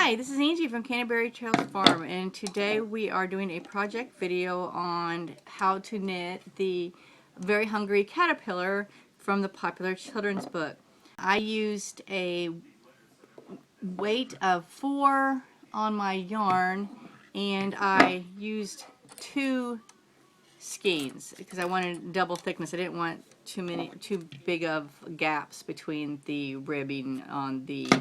Hi, this is Angie from Canterbury Farm, and today we are doing a project video on how to knit the Very Hungry Caterpillar from the popular children's book. I used a weight of 4 on my yarn, and I used 2 skeins because I wanted double thickness. I didn't want too big of gaps between the ribbing on the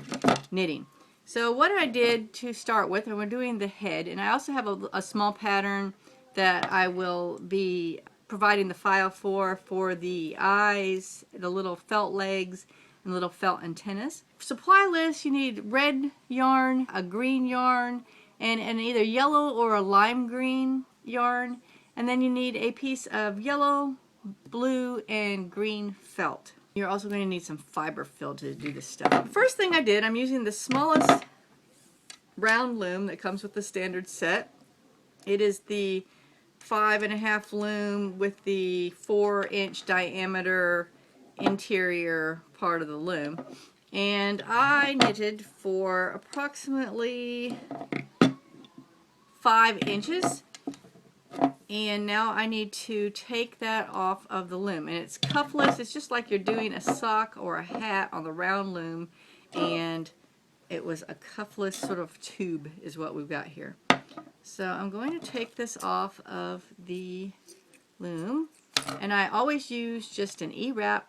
knitting. So what I did to start with, I'm doing the head, and I also have a small pattern that I will be providing the file for the eyes, the little felt legs, and little felt antennas. For supply list, you need red yarn, a green yarn, and either yellow or a lime green yarn. And then you need a piece of yellow, blue, and green felt. You're also going to need some fiber fill to do this stuff. First thing I did, I'm using the smallest round loom that comes with the standard set. It is the 5.5 loom with the 4-inch diameter interior part of the loom. And I knitted for approximately 5 inches. And now I need to take that off of the loom, and it's cuffless. It's just like you're doing a sock or a hat on the round loom, and it was a cuffless sort of tube is what we've got here. So I'm going to take this off of the loom, and I always use just an E-wrap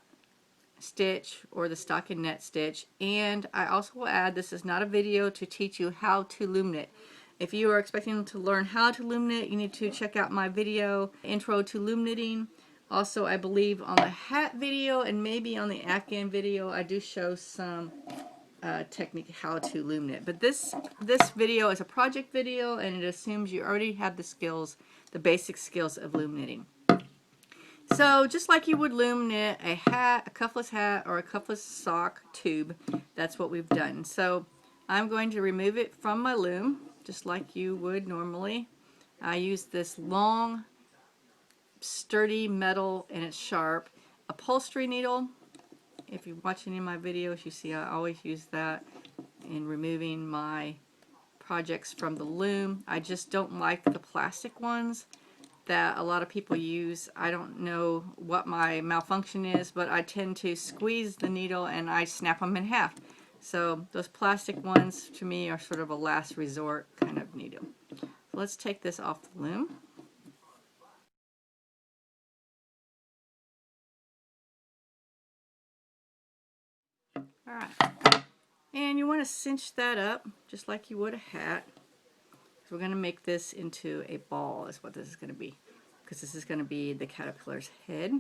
stitch or the stockinette stitch. And I also will add, this is not a video to teach you how to loom knit. If you are expecting to learn how to loom knit, you need to check out my video, Intro to Loom Knitting. Also, I believe on the hat video and maybe on the Afghan video, I do show some technique how to loom knit. But this video is a project video, and it assumes you already have the skills, the basic skills of loom knitting. So just like you would loom knit a hat, a cuffless hat, or a cuffless sock tube, that's what we've done. So I'm going to remove it from my loom, just like you would normally. I use this long, sturdy metal, and it's sharp, upholstery needle. If you're watching any of my videos, you see I always use that in removing my projects from the loom. I just don't like the plastic ones that a lot of people use. I don't know what my malfunction is, but I tend to squeeze the needle and I snap them in half. So those plastic ones to me are sort of a last resort kind of needle. So let's take this off the loom. Alright, and you want to cinch that up just like you would a hat. So we're going to make this into a ball is what this is going to be, because this is going to be the caterpillar's head.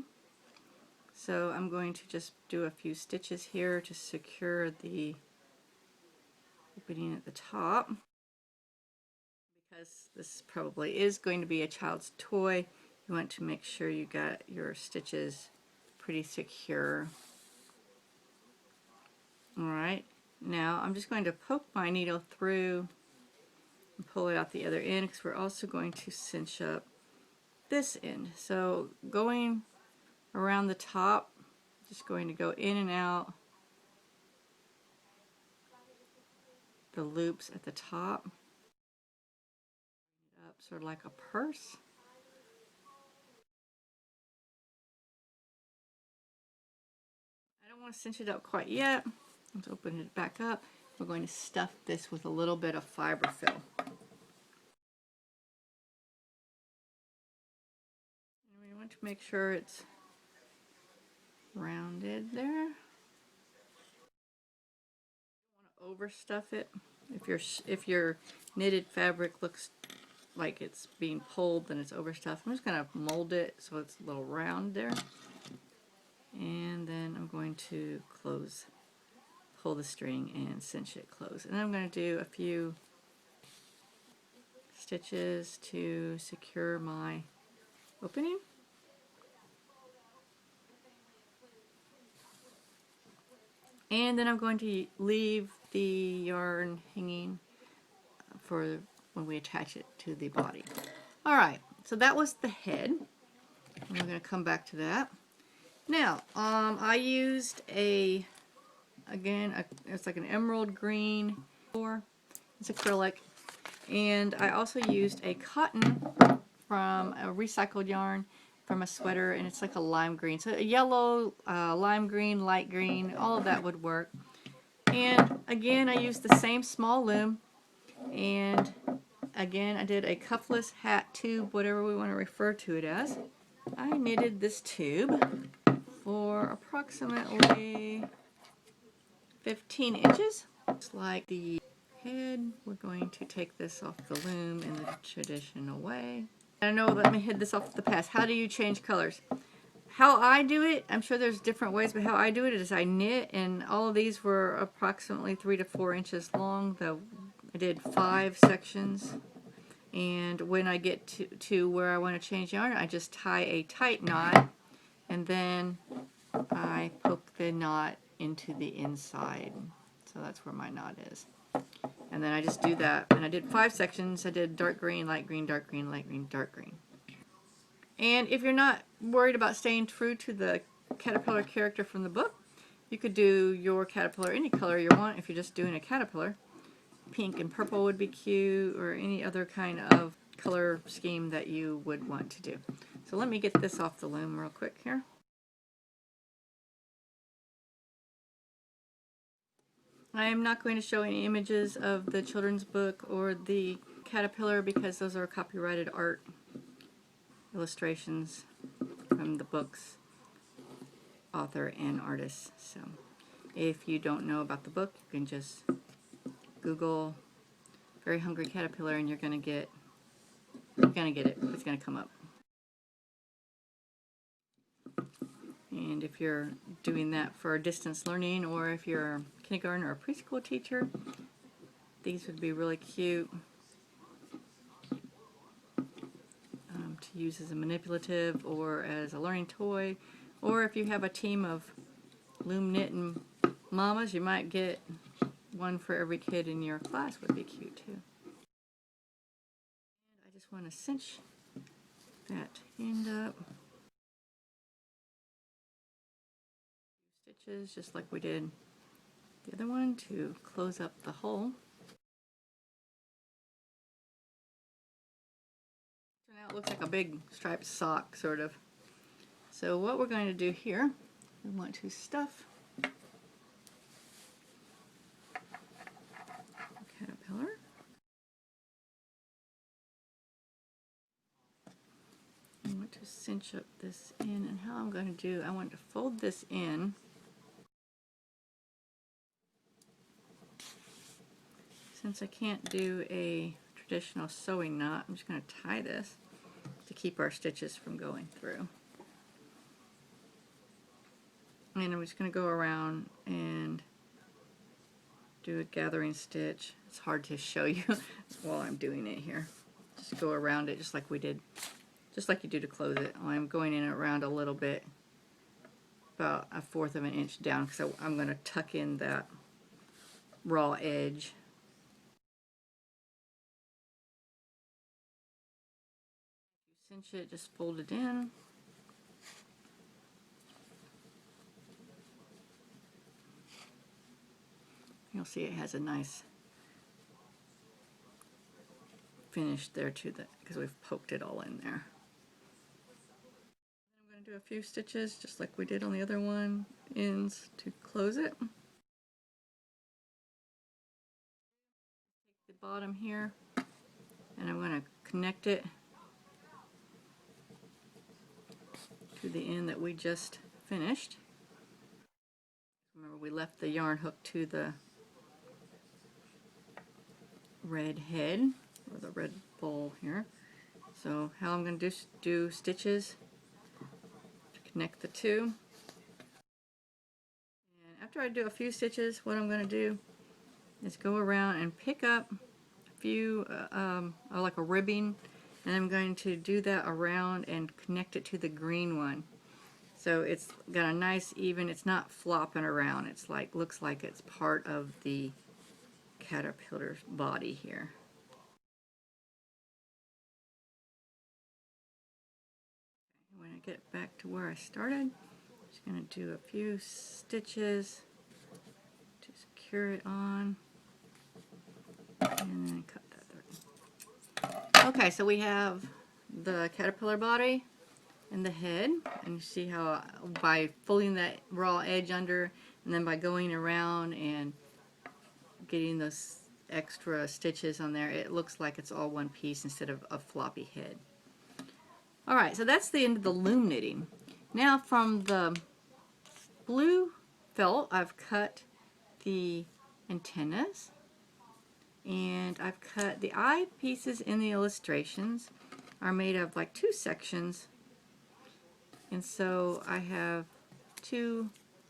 So I'm going to just do a few stitches here to secure the opening at the top. Because this probably is going to be a child's toy, you want to make sure you got your stitches pretty secure. Alright, now I'm just going to poke my needle through and pull it out the other end, because we're also going to cinch up this end. So going around the top, just going to go in and out the loops at the top, up sort of like a purse. I don't want to cinch it up quite yet. Let's open it back up. We're going to stuff this with a little bit of fiber fill. And we want to make sure it's rounded there. You want to overstuff it. If your knitted fabric looks like it's being pulled, then it's overstuffed. I'm just going to mold it so it's a little round there. And then I'm going to pull the string and cinch it close. And I'm going to do a few stitches to secure my opening. And then I'm going to leave the yarn hanging for when we attach it to the body. Alright, so that was the head. I'm going to come back to that. Now, I used it's like an emerald green, It's acrylic. And I also used a cotton from a recycled yarn from a sweater, and it's like a lime green. So a yellow, lime green, light green, all of that would work. And again, I used the same small loom, and again, I did a cuffless hat tube, whatever we want to refer to it as. I knitted this tube for approximately 15 inches. It's like the head. We're going to take this off the loom in the traditional way. I don't know, let me hit this off the pass. How do you change colors? How I do it, I'm sure there's different ways, but how I do it is I knit, and all of these were approximately 3 to 4 inches long. I did 5 sections, and when I get to where I want to change yarn, I just tie a tight knot, and then I poke the knot into the inside. So that's where my knot is. And then I just do that, and I did 5 sections. I did dark green, light green, dark green, light green, dark green. And if you're not worried about staying true to the caterpillar character from the book, you could do your caterpillar any color you want if you're just doing a caterpillar. Pink and purple would be cute, or any other kind of color scheme that you would want to do. So let me get this off the loom real quick here. I am not going to show any images of the children's book or the caterpillar because those are copyrighted art illustrations from the book's author and artist. So if you don't know about the book, you can just Google Very Hungry Caterpillar and you're gonna get it. It's gonna come up. And if you're doing that for distance learning, or if you're a kindergarten or a preschool teacher, these would be really cute to use as a manipulative or as a learning toy. Or if you have a team of loom knitting mamas, you might get one for every kid in your class. Would be cute too. And I just want to cinch that end up. Stitches just like we did the other one to close up the hole. So now it looks like a big striped sock, sort of. So what we're going to do here, we want to stuff the caterpillar. I want to cinch up this in, and how I'm going to do, I want to fold this in. Since I can't do a traditional sewing knot, I'm just going to tie this to keep our stitches from going through. And I'm just going to go around and do a gathering stitch. It's hard to show you while I'm doing it here. Just go around it just like we did, just like you do to close it. I'm going in and around a little bit, about 1/4 of an inch down, because I'm going to tuck in that raw edge. Cinch it, just fold it in. You'll see it has a nice finish there too, because we've poked it all in there. I'm going to do a few stitches just like we did on the other one, ends to close it. Take the bottom here, and I'm going to connect it to the end that we just finished. Remember, we left the yarn hook to the red head, or the red bowl here. So how I'm going to do stitches to connect the two. And after I do a few stitches, what I'm going to do is go around and pick up a few, like a ribbing, and I'm going to do that around and connect it to the green one. So it's got a nice even, it's not flopping around, it's like, looks like it's part of the caterpillar's body here. When I get back to where I started, I'm just going to do a few stitches to secure it on. And And then cut that thread. Okay, so we have the caterpillar body and the head, and you see how by folding that raw edge under and then by going around and getting those extra stitches on there, it looks like it's all one piece instead of a floppy head. Alright, so that's the end of the loom knitting. Now from the blue felt, I've cut the antennas, and I've cut the eye pieces in the illustrations are made of like 2 sections, and so I have 2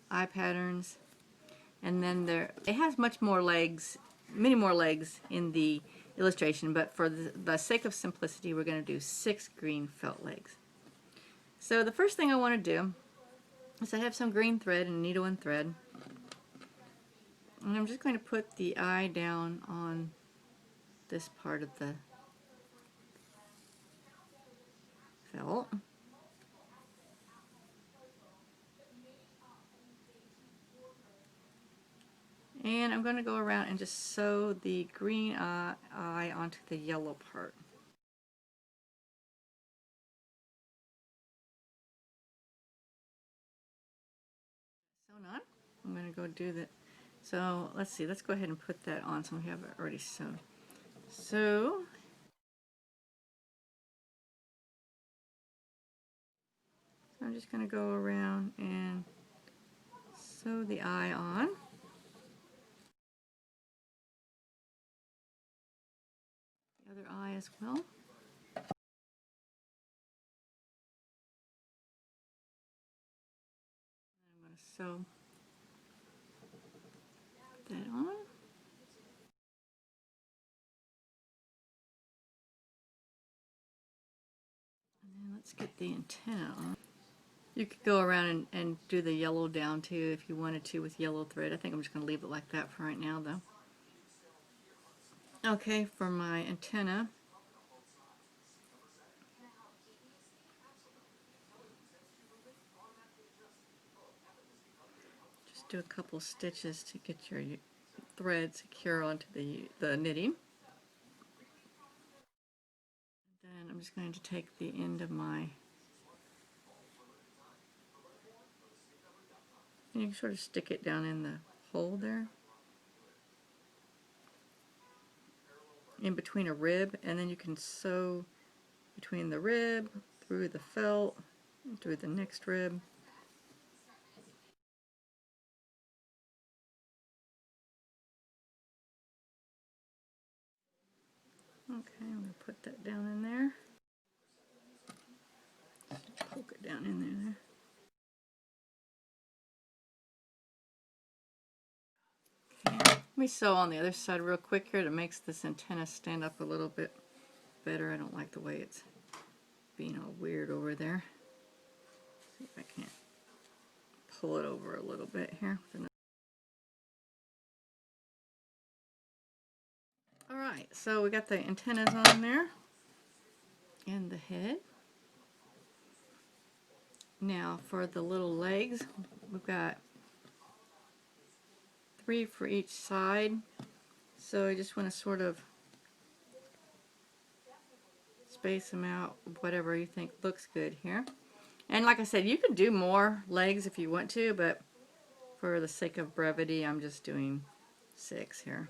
eye patterns, and then it has much more legs, many more legs in the illustration, but for the sake of simplicity we're going to do 6 green felt legs. So the first thing I want to do is I have some green thread and needle and thread, and I'm just going to put the eye down on this part of the felt. And I'm going to go around and just sew the green eye onto the yellow part. Sewn on. I'm going to go do that. So let's see, let's go ahead and put that on so we have it already sewn. So I'm just going to go around and sew the eye on. The other eye as well. I'm going to sew that on. And then let's get the antenna on. You could go around and do the yellow down too if you wanted to with yellow thread. I think I'm just going to leave it like that for right now though. Okay, for my antenna, just do a couple stitches to get your thread secure onto the knitting. Then I'm just going to take the end of my, and you can sort of stick it down in the hole there, in between a rib, and then you can sew between the rib, through the felt, through the next rib. Okay, I'm going to put that down in there. Poke it down in there. Okay. Let me sew on the other side real quick here to make this antenna stand up a little bit better. I don't like the way it's being all weird over there. See if I can't pull it over a little bit here. Alright, so we got the antennas on there and the head. Now for the little legs, we've got 3 for each side. So I just want to sort of space them out, whatever you think looks good here. And like I said, you could do more legs if you want to, but for the sake of brevity, I'm just doing 6 here.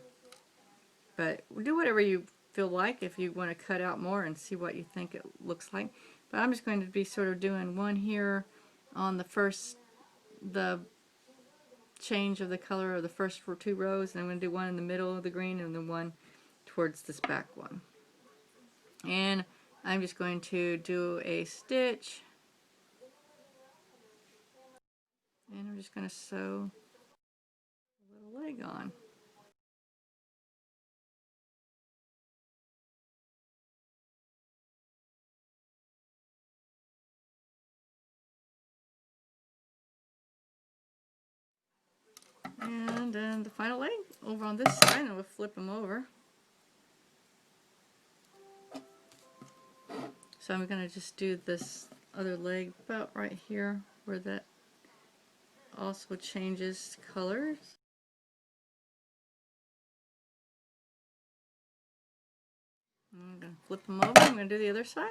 But do whatever you feel like if you want to cut out more and see what you think it looks like. But I'm just going to be sort of doing one here on the change of the color of the first 2 rows, and I'm going to do one in the middle of the green and then one towards this back one. And I'm just going to do a stitch, and I'm just going to sew a little leg on. And then the final leg over on this side, and we'll flip them over. So I'm going to just do this other leg about right here where that also changes colors. I'm going to flip them over. I'm going to do the other side.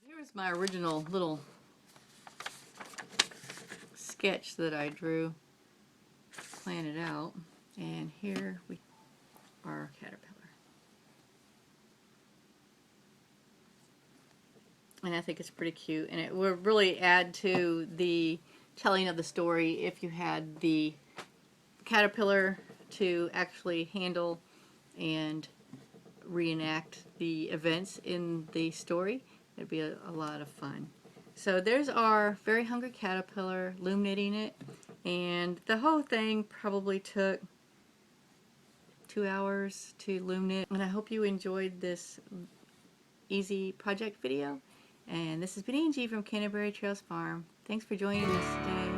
Here's my original little sketch that I drew, plan it out, and here we are, our caterpillar. And I think it's pretty cute, and it would really add to the telling of the story if you had the caterpillar to actually handle and reenact the events in the story. It'd be a lot of fun. So there's our very hungry caterpillar, loom knitting it, and the whole thing probably took 2 hours to loom knit. And I hope you enjoyed this easy project video. And this has been Angie from Canterbury Trails Farm. Thanks for joining us today.